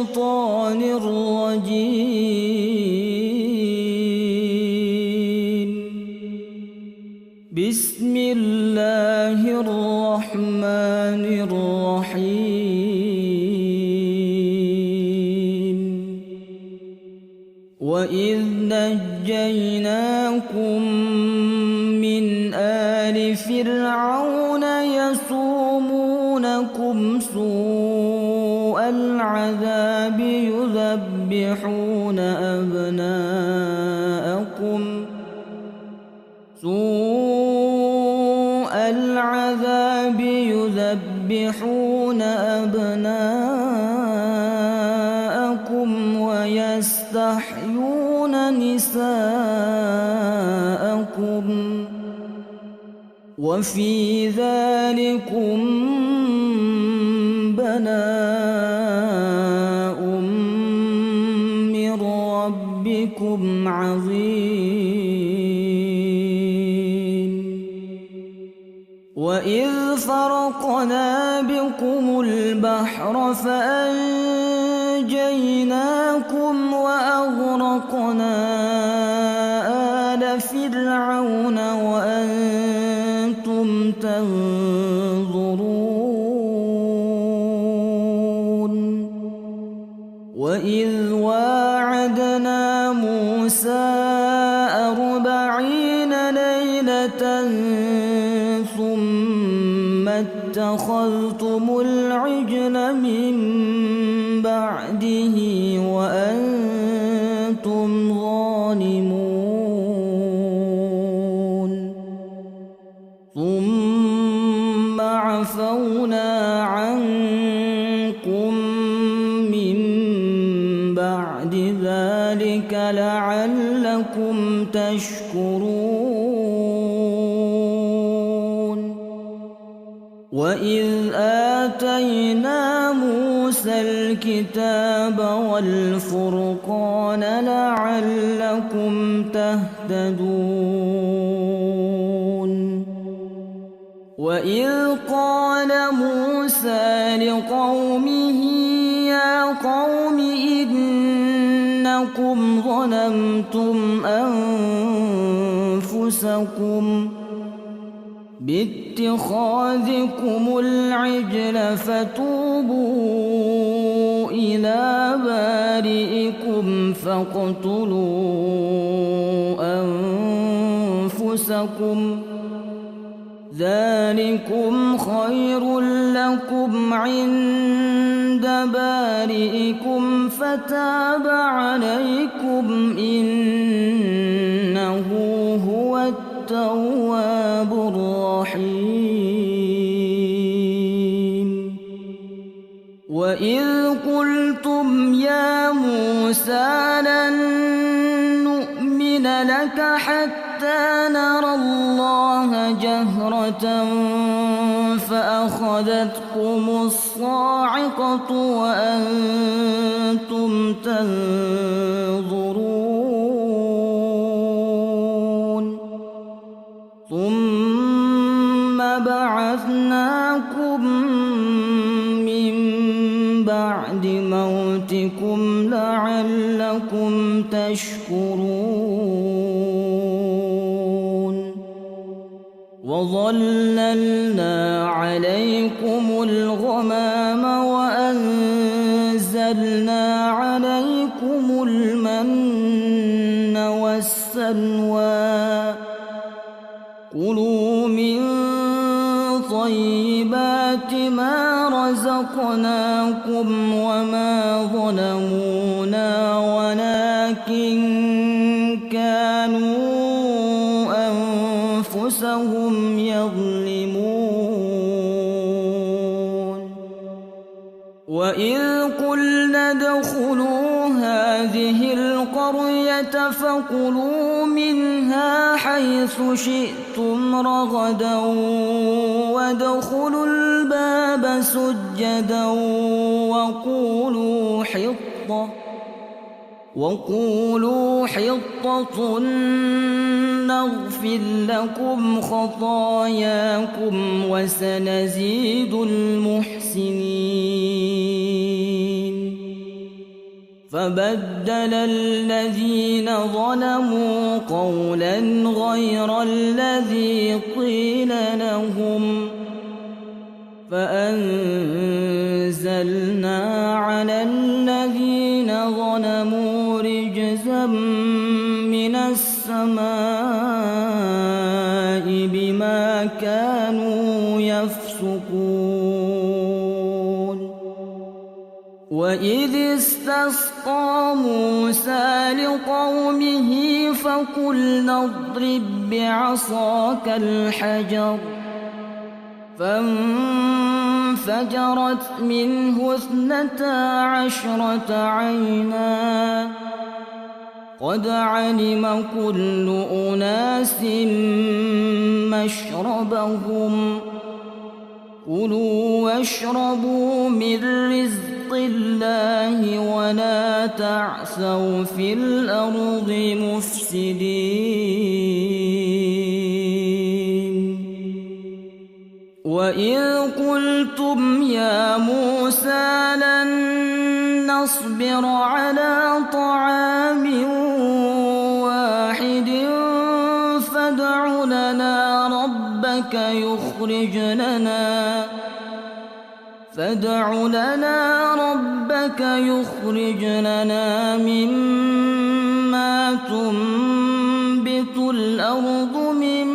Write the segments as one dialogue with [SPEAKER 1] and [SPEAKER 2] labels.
[SPEAKER 1] الشيطان الرجيم. بسم الله الرحمن الرحيم. وإذ نجيناكم من آل فرعون يسومونكم سوء العذاب يذبحون أبناءكم ويستحيون نساءكم وفي ذلكم بلاء من ربكم عظيم. وإذ فرقنا بكم البحر فأنجيناكم وأغرقنا آل فرعون وأنتم تنظرون. وإذ واعدنا موسى 40 ليلة ثم اتخذتم العجل من بعده وأنتم ظالمون. ثم عفونا عنكم من بعد ذلك لعلكم تشكرون. وإذ آتينا موسى الكتاب والفرقان لعلكم تهتدون. وإذ قال موسى لقومه يا قوم إنكم ظلمتم أنفسكم باتخاذكم العجل فتوبوا إلى بارئكم فاقتلوا أنفسكم ذلكم خير لكم عند بارئكم فتاب عليكم إنه هو التواب الرحيم. وإذ قلتم يا موسى لن نؤمن لك حتى نرى الله جهرة فأخذتكم الصاعقة وأنتم تنظرون. ثم بعثناكم من بعد موتكم لعلكم تشكرون. وظللنا عليكم الغمام وأنزلنا عليكم المن والسلوى كلوا من طيبات ما رزقناكم وما ظلمونا ولكن كانوا أنفسهم يظلمون. وإذ قلنا ادخلوا هذه القرية فكلوا منها حيث شئتم رغدا وادخلوا الباب سجدا وقولوا حطة نغفر لكم خطاياكم وسنزيد المحسنين. فبدل الذين ظلموا قولا غير الذي قيل لهم فأنزلنا على الذين ظلموا رجزا من السماء بما كانوا يفسقون وإذ استسقى موسى لقومه فقلنا اضرب بعصاك الحجر فانفجرت منه 12 عينا قد علم كل أناس مشربهم كلوا واشربوا من رزق الله ولا تعثوا في الأرض مفسدين وإذ قلتم يا موسى لن نصبر على طعام واحد فادع لنا ربك يخرج لنا مما تنبت الأرض من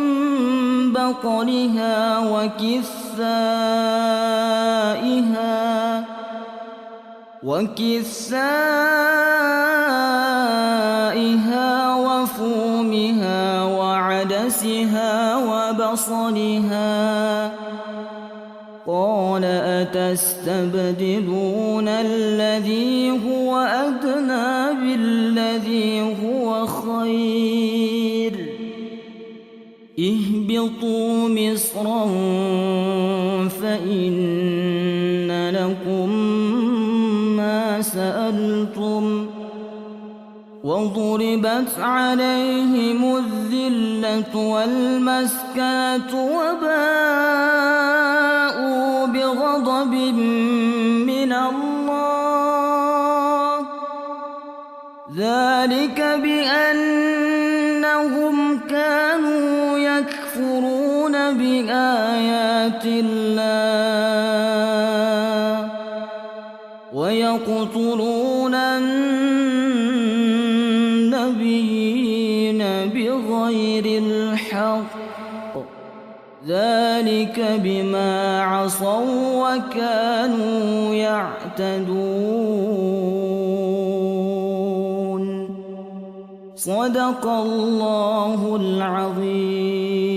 [SPEAKER 1] بقلها وكثائها وفومها وعدسها وبصلها قال أتستبدلون الذي هو أدنى بالذي هو خير اهبطوا مصرا فإن لكم ما سألتم وضربت عليهم الذلة والمسكنة وباءوا بغضب من الله ذلك بأنهم كانوا يكفرون بآيات الله ويقتلون النبيين بغير الحق ذلك بما عصوا وكانوا يعتدون صدق الله العظيم.